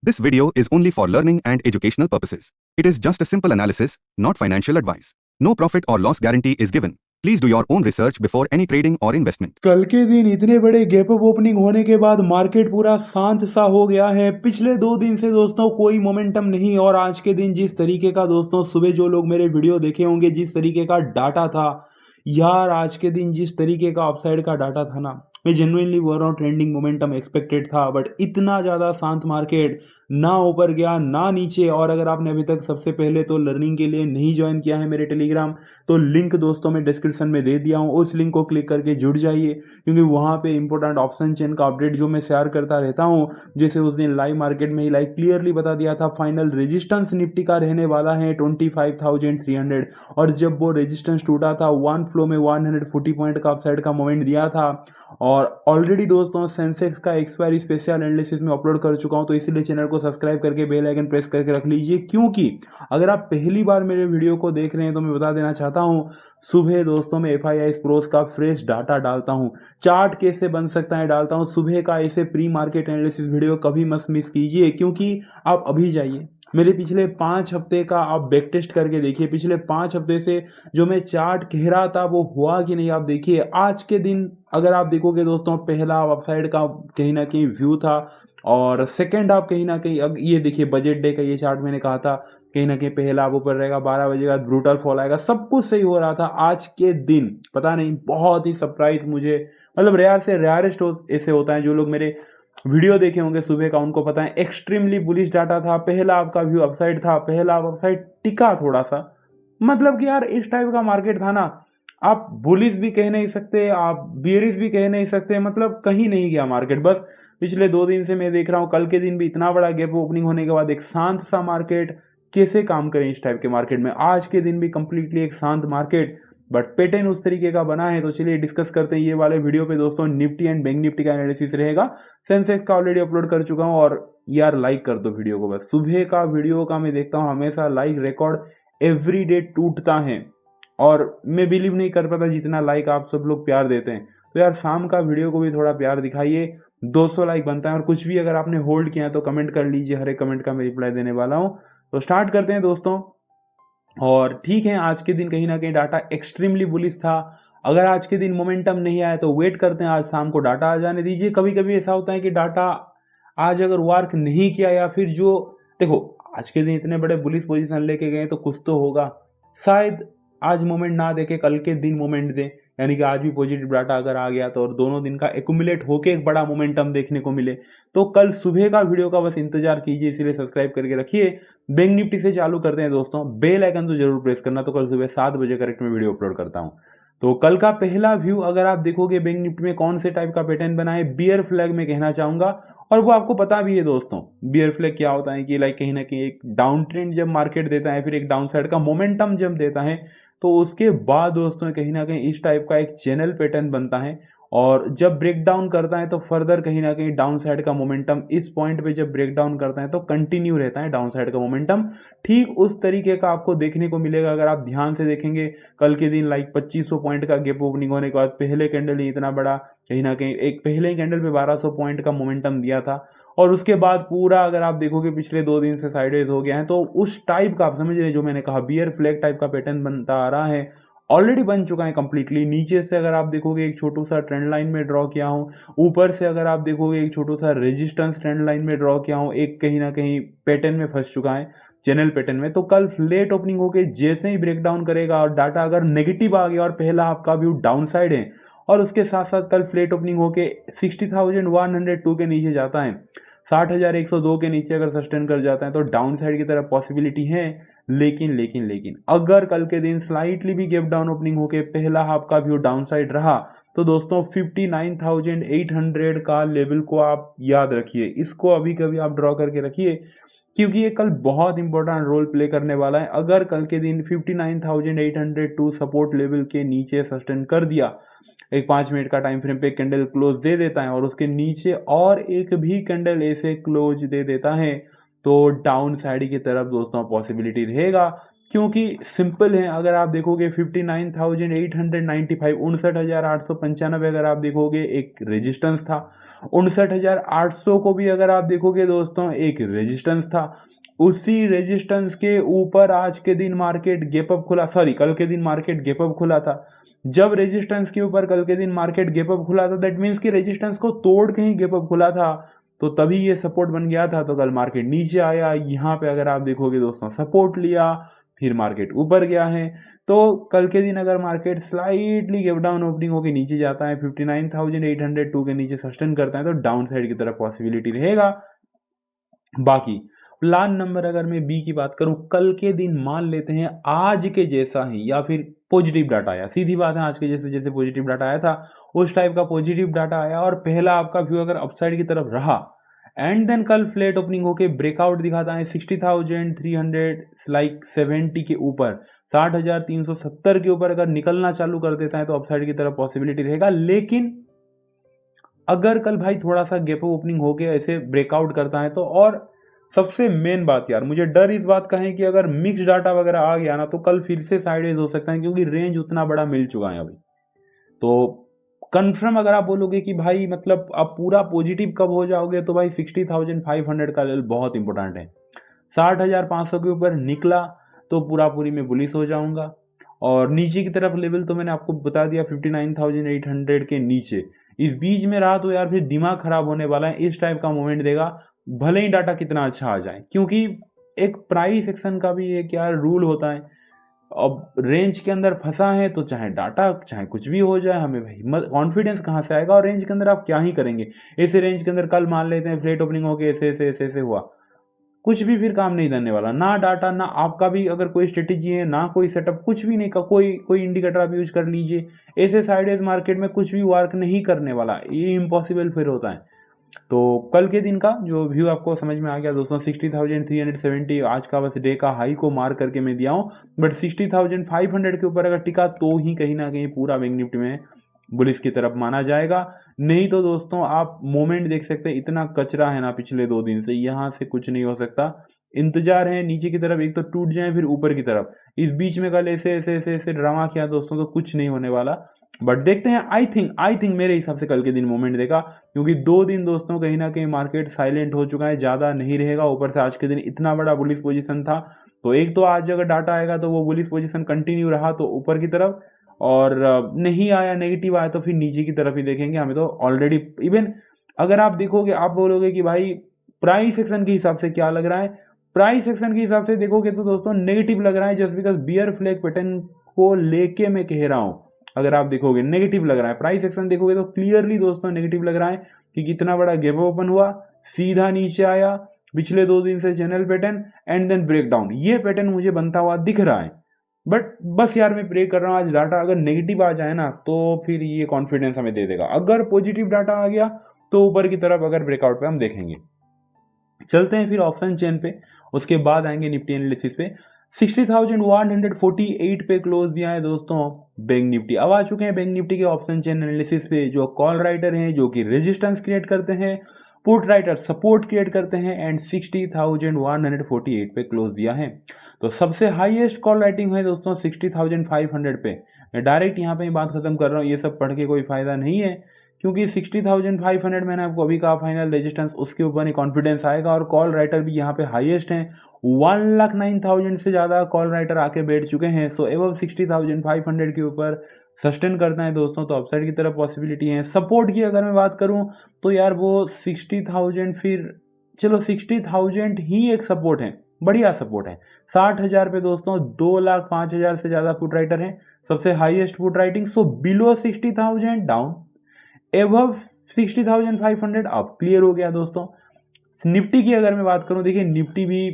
This video is only for learning and educational purposes. It is just a simple analysis, not financial advice. No profit or loss guarantee is given. Please do your own research before any trading or investment. कल के दिन इतने बड़े gap up opening होने के बाद market पूरा शांत सा हो गया है। पिछले 2 दिन से दोस्तों कोई मोमेंटम नहीं, और आज के दिन जिस तरीके का दोस्तों सुबह जो लोग मेरे वीडियो देखे होंगे, जिस तरीके का डाटा था यार, आज के दिन जिस तरीके का अपसाइड का डाटा था ना, मैं जेन्युइनली बोल रहा हूँ, ट्रेंडिंग मोमेंटम एक्सपेक्टेड था, बट इतना ज़्यादा शांत मार्केट, ना ऊपर गया ना नीचे। और अगर आपने अभी तक सबसे पहले तो लर्निंग के लिए नहीं ज्वाइन किया है मेरे टेलीग्राम, तो लिंक दोस्तों मैं डिस्क्रिप्शन में दे दिया हूँ, उस लिंक को क्लिक करके जुड़ जाइए, क्योंकि वहाँ पे इंपॉर्टेंट ऑप्शन चेन का अपडेट जो मैं शेयर करता रहता हूँ, जैसे उस दिन लाइव मार्केट में ही लाइव क्लियरली बता दिया था, फाइनल रेजिस्टेंस निफ्टी का रहने वाला है 25,300, और जब वो रेजिस्टेंस टूटा था, वन फ्लो में 140 पॉइंट का अपसाइड का मोमेंट दिया था। और ऑलरेडी दोस्तों सेंसेक्स का एक्सपायरी स्पेशल एनालिसिस में अपलोड कर चुका हूं, तो इसीलिए चैनल को सब्सक्राइब करके बेल आइकन प्रेस करके रख लीजिए, क्योंकि अगर आप पहली बार मेरे वीडियो को देख रहे हैं तो मैं बता देना चाहता हूं, सुबह दोस्तों मैं FIIs प्रोस का फ्रेश डाटा डालता हूं, चार्ट कैसे बन सकता है डालता हूं, सुबह का ऐसे प्री मार्केट एनालिसिस वीडियो कभी मत मिस कीजिए, क्योंकि आप अभी जाइए मेरे पिछले 5 हफ्ते का आप बैक टेस्ट करके देखिए, पिछले 5 हफ्ते से जो मैं चार्ट कह रहा था वो हुआ कि नहीं, आप देखिए आज के दिन अगर आप देखोगे दोस्तों, पहला अपसाइड का कहीं ना कहीं व्यू था, और सेकंड आप कहीं ना कहीं, अब ये देखिए बजट डे का ये चार्ट मैंने कहा था, कहीं ना कहीं पहला आप ऊपर रहेगा, 12 बजे का ब्रूटल फॉल आएगा, सब कुछ सही हो रहा था। आज के दिन पता नहीं, बहुत ही सरप्राइज मुझे, मतलब रेयर से रेयरेस्ट ऐसे होता है, जो लोग मेरे वीडियो देखे होंगे सुबह का उनको पता है, एक्सट्रीमली बुलिश डाटा था, पहला आपका व्यू अपसाइड था, पहला अपसाइड टिका थोड़ा सा, मतलब कि यार इस टाइप का मार्केट था ना, आप बुलिश भी कह नहीं सकते, आप बियरिश भी कह नहीं सकते, मतलब कहीं नहीं गया मार्केट। बस पिछले 2 दिन से मैं देख रहा हूँ, कल के दिन भी इतना बड़ा गैप ओपनिंग होने के बाद एक शांत सा मार्केट कैसे काम करें इस टाइप के मार्केट में, आज के दिन भी कंप्लीटली एक शांत मार्केट, बट पैटर्न उस तरीके का बना है। तो चलिए डिस्कस करते हैं ये वाले वीडियो पे दोस्तों, निफ्टी एंड बैंक निफ्टी का एनालिसिस रहेगा, सेंसेक्स का ऑलरेडी अपलोड कर चुका हूँ, और यार लाइक कर दो वीडियो को, बस सुबह का वीडियो का मैं देखता हूँ हमेशा लाइक रिकॉर्ड एवरी डे टूटता है, और मैं बिलीव नहीं कर पाता जितना लाइक आप सब लोग प्यार देते हैं। तो यार शाम का वीडियो को भी थोड़ा प्यार दिखाइए, 200 लाइक बनता है, और कुछ भी अगर आपने होल्ड किया है तो कमेंट कर लीजिए, हर एक कमेंट का मैं रिप्लाई देने वाला हूँ। तो स्टार्ट करते हैं दोस्तों। और ठीक है, आज के दिन कहीं ना कहीं डाटा एक्सट्रीमली बुलिश था, अगर आज के दिन मोमेंटम नहीं आया तो वेट करते हैं, आज शाम को डाटा आ जाने दीजिए। कभी कभी ऐसा होता है कि डाटा आज अगर वर्क नहीं किया, या फिर जो, देखो आज के दिन इतने बड़े बुलिश पोजीशन लेके गए तो कुछ तो होगा, शायद आज मोमेंट ना देके कल के दिन मोमेंट दे, यानी कि आज भी पॉजिटिव डाटा अगर आ गया तो, और दोनों दिन का एक्यूमुलेट होके एक बड़ा मोमेंटम देखने को मिले, तो कल सुबह का वीडियो का बस इंतजार कीजिए, इसीलिए सब्सक्राइब करके रखिए। बैंक निफ्टी से चालू करते हैं दोस्तों, बेल आइकन तो जरूर प्रेस करना, तो कल सुबह 7 बजे करेक्ट में वीडियो अपलोड करता हूं। तो कल का पहला व्यू अगर आप देखोगे बैंक निफ्टी में कौन से टाइप का पैटर्न बना है, बियर फ्लैग में कहना चाहूंगा, और वो आपको पता भी है दोस्तों, बियर फ्लैग क्या होता है, कि लाइक कहीं ना कहीं एक डाउन ट्रेंड जब मार्केट देता है, फिर एक डाउन साइड का मोमेंटम जब देता है, तो उसके बाद दोस्तों कहीं ना कहीं इस टाइप का एक चैनल पैटर्न बनता है, और जब ब्रेक डाउन करता है तो फर्दर कहीं ना कहीं डाउन साइड का मोमेंटम, इस पॉइंट पे जब ब्रेक डाउन करता है तो कंटिन्यू रहता है डाउन साइड का मोमेंटम, ठीक उस तरीके का आपको देखने को मिलेगा। अगर आप ध्यान से देखेंगे कल के दिन लाइक 2500 पॉइंट का गैप ओपनिंग होने के बाद पहले कैंडल ही इतना बड़ा, कहीं ना कहीं एक पहले ही कैंडल पे 1200 पॉइंट का मोमेंटम दिया था, और उसके बाद पूरा अगर आप देखोगे पिछले 2 दिन से साइडवेज हो गया है, तो उस टाइप का आप समझ रहे, जो मैंने कहा बियर फ्लैग टाइप का पैटर्न बनता आ रहा है, ऑलरेडी बन चुका है कंप्लीटली। नीचे से अगर आप देखोगे एक छोटू सा ट्रेंड लाइन में ड्रॉ किया हूं, ऊपर से अगर आप देखोगे एक छोटू सा रेजिस्टेंस ट्रेंड लाइन में ड्रॉ किया हूं, एक कहीं ना कहीं पैटर्न में फंस चुका है, चैनल पैटर्न में। तो कल फ्लेट ओपनिंग होके जैसे ही ब्रेक डाउन करेगा और डाटा अगर नेगेटिव आ गया और पहला आपका व्यू डाउन साइड है, और उसके साथ साथ कल फ्लेट ओपनिंग होके 60,102 के नीचे जाता है, 60,102 के नीचे अगर सस्टेन कर जाता है, तो डाउन साइड की तरफ पॉसिबिलिटी है। लेकिन अगर कल के दिन स्लाइटली भी गैप डाउन ओपनिंग होके पहला हाफ का व्यू डाउन साइड रहा, तो दोस्तों 59,800 का लेवल को आप याद रखिए, इसको अभी कभी आप ड्रॉ करके रखिए, क्योंकि ये कल बहुत इंपॉर्टेंट रोल प्ले करने वाला है। अगर कल के दिन 59,802 सपोर्ट लेवल के नीचे सस्टेन कर दिया, एक 5 मिनट का टाइम फ्रेम पे कैंडल क्लोज दे देता है, और उसके नीचे और एक भी कैंडल ऐसे क्लोज दे देता है, तो डाउन साइड की तरफ दोस्तों पॉसिबिलिटी रहेगा। क्योंकि सिंपल है, अगर आप देखोगे 59,895, 59,895 अगर आप देखोगे एक रेजिस्टेंस था, 59,800 को भी अगर आप देखोगे दोस्तों एक रेजिस्टेंस था। उसी रेजिस्टेंस के ऊपर आज के दिन मार्केट गैप अप खुला, सॉरी कल के दिन मार्केट गैप अप खुला था। जब रेजिस्टेंस के ऊपर कल के दिन मार्केट गैप अप खुला था, दैट मीन्स कि रेजिस्टेंस को तोड़ के ही गैप अप खुला था, तो तभी ये सपोर्ट बन गया था। तो कल मार्केट नीचे आया, यहाँ पे अगर आप देखोगे दोस्तों सपोर्ट लिया, फिर मार्केट ऊपर गया है। तो कल के दिन अगर market slightly gap down opening होकर नीचे जाता है, 59,802 के नीचे सस्टेन करता है, तो डाउन साइड की तरफ पॉसिबिलिटी रहेगा। बाकी प्लान नंबर अगर मैं बी की बात करूं, कल के दिन मान लेते हैं आज के जैसा ही या फिर पॉजिटिव डाटा आया, सीधी बात है आज के जैसे जैसे पॉजिटिव डाटा आया था उस टाइप का पॉजिटिव डाटा आया, और पहला आपका व्यू अगर अपसाइड की तरफ रहा एंड देन कल फ्लैट ओपनिंग होके ब्रेकआउट दिखाता है 60,300 लाइक 70 के ऊपर, 60,370 के ऊपर अगर निकलना चालू कर देता है तो अपसाइड की तरफ पॉसिबिलिटी रहेगा। लेकिन अगर कल भाई थोड़ा सा गैप ओपनिंग होके ऐसे ब्रेकआउट करता है तो, और सबसे मेन बात यार मुझे डर इस बात का है कि अगर मिक्स डाटा वगैरह आ गया ना तो कल फिर से साइडवेज हो सकता है, क्योंकि रेंज उतना बड़ा मिल चुका है अभी। तो कंफर्म अगर आप बोलोगे कि भाई मतलब आप पूरा पॉजिटिव कब हो जाओगे, तो भाई 60,500 का लेवल बहुत इंपॉर्टेंट है। 60,500 के ऊपर निकला तो पूरा पूरी में बुलिश हो जाऊंगा, और नीचे की तरफ लेवल तो मैंने आपको बता दिया 59,800 के नीचे। इस बीच में रहा तो यार फिर दिमाग खराब होने वाला है, इस टाइप का मोमेंट देगा, भले ही डाटा कितना अच्छा आ जाए, क्योंकि एक प्राइस एक्शन का भी एक यार रूल होता है। अब रेंज के अंदर फंसा है तो चाहे डाटा चाहे कुछ भी हो जाए, हमें भाई कॉन्फिडेंस कहाँ से आएगा, और रेंज के अंदर आप क्या ही करेंगे। ऐसे रेंज के अंदर कल मान लेते हैं फ्लेट ओपनिंग होके ऐसे ऐसे ऐसे ऐसे हुआ, कुछ भी फिर काम नहीं करने वाला, ना डाटा ना आपका भी अगर कोई स्ट्रेटेजी है ना कोई सेटअप, कुछ भी नहीं का, कोई इंडिकेटर आप यूज कर लीजिए, ऐसे साइडवेज मार्केट में कुछ भी वर्क नहीं करने वाला, ये इम्पॉसिबल फिर होता है। तो कल के दिन का जो व्यू आपको समझ में आ गया दोस्तों, 60,370 आज का बस डे का हाई को मार करके मैं दिया हूँ, बट 60,500 के ऊपर अगर टिका तो ही कहीं ना कहीं पूरा बैंक निफ्टी में बुलिश की तरफ माना जाएगा। नहीं तो दोस्तों आप मोमेंट देख सकते हैं, इतना कचरा है ना पिछले 2 दिन से, यहाँ से कुछ नहीं हो सकता। इंतजार है नीचे की तरफ, एक तो टूट जाए फिर ऊपर की तरफ, इस बीच में कल ऐसे ऐसे ऐसे ऐसे ड्रामा किया दोस्तों तो कुछ नहीं होने वाला। बट देखते हैं, आई थिंक मेरे हिसाब से कल के दिन मोमेंट देगा, क्योंकि 2 दिन दोस्तों कहीं ना कहीं मार्केट साइलेंट हो चुका है, ज्यादा नहीं रहेगा। ऊपर से आज के दिन इतना बड़ा बुलिश पोजीशन था, तो एक तो आज अगर डाटा आएगा तो वो बुलिश पोजीशन कंटिन्यू रहा तो ऊपर की तरफ, और नहीं आया नेगेटिव आया तो फिर नीचे की तरफ ही देखेंगे। हमें तो ऑलरेडी इवन अगर आप देखोगे, आप बोलोगे कि भाई प्राइस एक्शन के हिसाब से क्या लग रहा है, प्राइस एक्शन के हिसाब से देखोगे तो दोस्तों नेगेटिव लग रहा है, just because bear flag pattern को लेके मैं कह रहा हूं। अगर आप देखोगे नेगेटिव लग रहा है, प्राइस एक्शन देखोगे तो क्लियरली दोस्तों नेगेटिव लग रहा है, कि कितना बड़ा गैप ओपन हुआ, सीधा नीचे आया, पिछले 2 दिन से channel pattern and then breakdown, ये पैटर्न मुझे बनता हुआ दिख रहा है। बट बस यार मैं प्रे कर रहा हूँ आज डाटा अगर नेगेटिव आ जाए ना तो फिर ये कॉन्फिडेंस हमें दे देगा, अगर पॉजिटिव डाटा आ गया तो ऊपर की तरफ अगर ब्रेकआउट पे हम देखेंगे। चलते हैं फिर ऑप्शन चेन पे, उसके बाद आएंगे निफ्टी एनालिसिस पे। 60,148 पे क्लोज दिया है दोस्तों बैंक निफ्टी। अब आ चुके हैं बैंक निफ्टी के ऑप्शन चेन एनालिसिस पे, जो कॉल राइटर हैं जो कि रेजिस्टेंस क्रिएट करते हैं, पुट राइटर सपोर्ट क्रिएट करते हैं, एंड 60,148 पे क्लोज दिया है। तो सबसे हाईएस्ट कॉल राइटिंग है दोस्तों 60,500 पे। मैं डायरेक्ट यहाँ पे ही बात खत्म कर रहा हूँ, ये सब पढ़ के कोई फायदा नहीं है, क्योंकि 60,500 मैंने आपको अभी कहा फाइनल रेजिस्टेंस, उसके ऊपर ही कॉन्फिडेंस आएगा। और कॉल राइटर भी यहाँ पे हाईएस्ट हैं, 1,09,000 से ज़्यादा कॉल राइटर आके बैठ चुके हैं। सो एबव 60,500 के ऊपर सस्टेन करना है दोस्तों, तो अपसाइड की तरफ पॉसिबिलिटी है। सपोर्ट की अगर मैं बात करूं तो यार वो 60,000, फिर चलो 60,000 ही एक सपोर्ट है, बढ़िया सपोर्ट है। 60,000 पे दोस्तों 2,05,000 से ज़्यादा फुट राइटर हैं, सबसे highest foot writing. So below 60,000 down, above 60,500 up, clear हो गया दोस्तों। निफ्टी की अगर मैं बात करूं, देखिए निफ्टी भी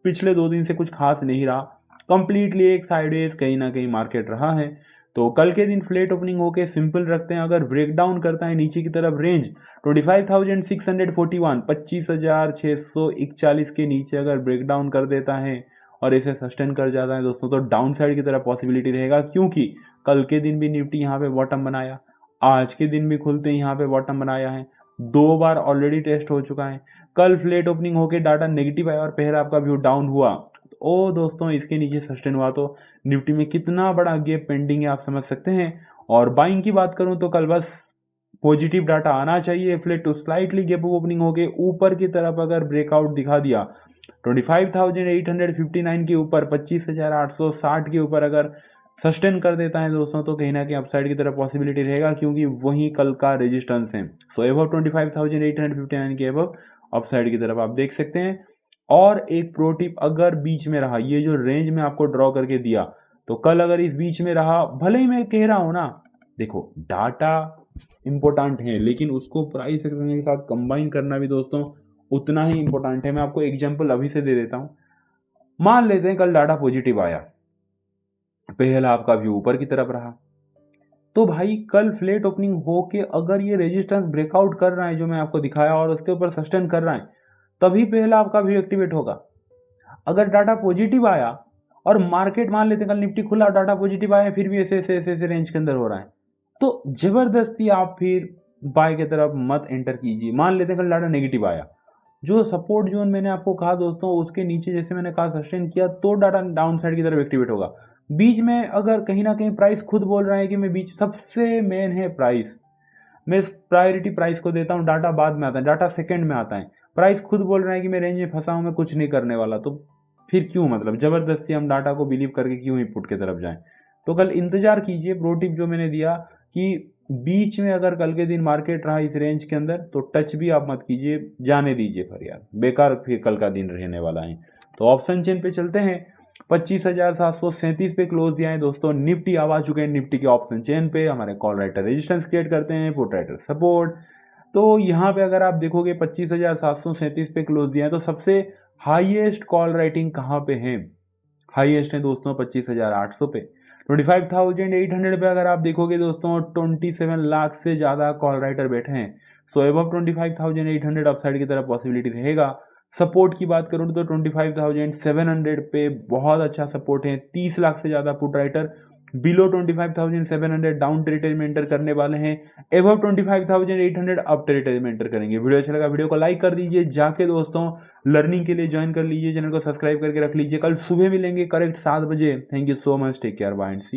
पिछले 2 दिन से कुछ खास नहीं रहा, कंप्लीटली एक साइडवेज कहीं ना कहीं मार्केट रहा है। तो कल के दिन फ्लैट ओपनिंग होके सिंपल रखते हैं, अगर ब्रेकडाउन करता है नीचे की तरफ रेंज 25,641, 25,641 के नीचे अगर ब्रेकडाउन कर देता है और इसे सस्टेन कर जाता है दोस्तों, तो डाउन साइड की तरफ पॉसिबिलिटी रहेगा, क्योंकि कल के दिन भी निफ्टी यहाँ पे बॉटम बनाया, आज के दिन भी खुलते ही यहाँ पे बॉटम बनाया है, 2 बार ऑलरेडी टेस्ट हो चुका है। कल फ्लैट ओपनिंग होके डाटा नेगेटिव आया और पहला आपका व्यू डाउन हुआ, ओ दोस्तों इसके नीचे सस्टेन हुआ, तो निफ्टी में कितना बड़ा गैप पेंडिंग है आप समझ सकते हैं। और बाइंग की बात करूं तो कल बस पॉजिटिव डाटा आना चाहिए। Flat to slightly gap up opening होके ऊपर की तरफ अगर ब्रेकआउट दिखा दिया 25,859 के ऊपर 25,860 के ऊपर अगर सस्टेन कर देता है दोस्तों, तो कहीं ना कहीं अपसाइड की तरफ पॉसिबिलिटी रहेगा, क्योंकि वही कल का रेजिस्टेंस है। सो एबव 25,859 के एबव अपसाइड की तरफ आप देख सकते हैं। और एक प्रो टिप, अगर बीच में रहा ये जो रेंज में आपको ड्रॉ करके दिया, तो कल अगर इस बीच में रहा, भले ही मैं कह रहा हूं ना, देखो डाटा इंपॉर्टेंट है, लेकिन उसको प्राइस एक्शन के साथ कंबाइन करना भी दोस्तों उतना ही इंपॉर्टेंट है। मैं आपको एग्जांपल अभी से दे देता हूं। मान लेते हैं कल डाटा पॉजिटिव आया, पहला आपका व्यू ऊपर की तरफ रहा, तो भाई कल फ्लैट ओपनिंग हो के अगर ये रेजिस्टेंस ब्रेकआउट कर रहा है जो मैं आपको दिखाया और उसके ऊपर सस्टेन कर रहा है, तभी पहला आपका व्यू एक्टिवेट होगा। अगर डाटा पॉजिटिव आया और मार्केट मान लेते हैं कल निफ्टी खुला, डाटा पॉजिटिव आया, फिर भी ऐसे ऐसे ऐसे ऐसे रेंज के अंदर हो रहा है, तो जबरदस्ती आप फिर बाय की तरफ मत एंटर कीजिए। मान लेते हैं कल डाटा नेगेटिव आया, जो सपोर्ट जोन मैंने आपको कहा दोस्तों उसके नीचे जैसे मैंने कहा सस्टेन किया, तो डाटा डाउन साइड की तरफ एक्टिवेट होगा। बीच में अगर कहीं ना कहीं प्राइस खुद बोल रहा है कि मैं बीच, सबसे मेन है प्राइस, मैं प्रायोरिटी प्राइस को देता हूं, डाटा बाद में आता है, डाटा सेकंड में आता है। प्राइस खुद बोल रहा है कि मैं रेंज में फंसा हूं, मैं कुछ नहीं करने वाला, तो फिर क्यों, मतलब जबरदस्ती हम डाटा को बिलीव करके क्यों ही पुट की तरफ जाएं। तो कल इंतजार कीजिए। प्रो टिप जो मैंने दिया कि बीच में अगर कल के दिन मार्केट रहा इस रेंज के अंदर, तो टच भी आप मत कीजिए, जाने दीजिए फिर यार, बेकार फिर कल का दिन रहने वाला है। तो ऑप्शन चेन पे चलते हैं। 25,737 पे क्लोज दिया है दोस्तों। निफ्टी आ चुके हैं निफ्टी के ऑप्शन चेन पे। हमारे कॉल राइटर रेजिस्टेंस क्रिएट करते हैं, पुट राइटर सपोर्ट। तो यहाँ पे अगर आप देखोगे 25,737 पे क्लोज दिया है, तो सबसे हाईएस्ट कॉल राइटिंग कहाँ पे है? हाईएस्ट है दोस्तों 25,800 पे। 25,800 पे अगर आप देखोगे दोस्तों 27 लाख से ज्यादा कॉल राइटर बैठे हैं। सो एबव 25,800 अपसाइड की तरफ पॉसिबिलिटी रहेगा। सपोर्ट की बात करूं तो 25,700 पे बहुत अच्छा सपोर्ट है। 30 लाख से ज्यादा put writer below 25,700 down territory में एंटर करने वाले हैं। एबव 25,800 अप टेरिटरी में एंटर करेंगे। वीडियो अच्छा लगा वीडियो को लाइक कर दीजिए, जाके दोस्तों लर्निंग के लिए ज्वाइन कर लीजिए, चैनल को सब्सक्राइब करके रख लीजिए। कल सुबह मिलेंगे करेक्ट 7 बजे। Thank you so much, take care, bye and see you.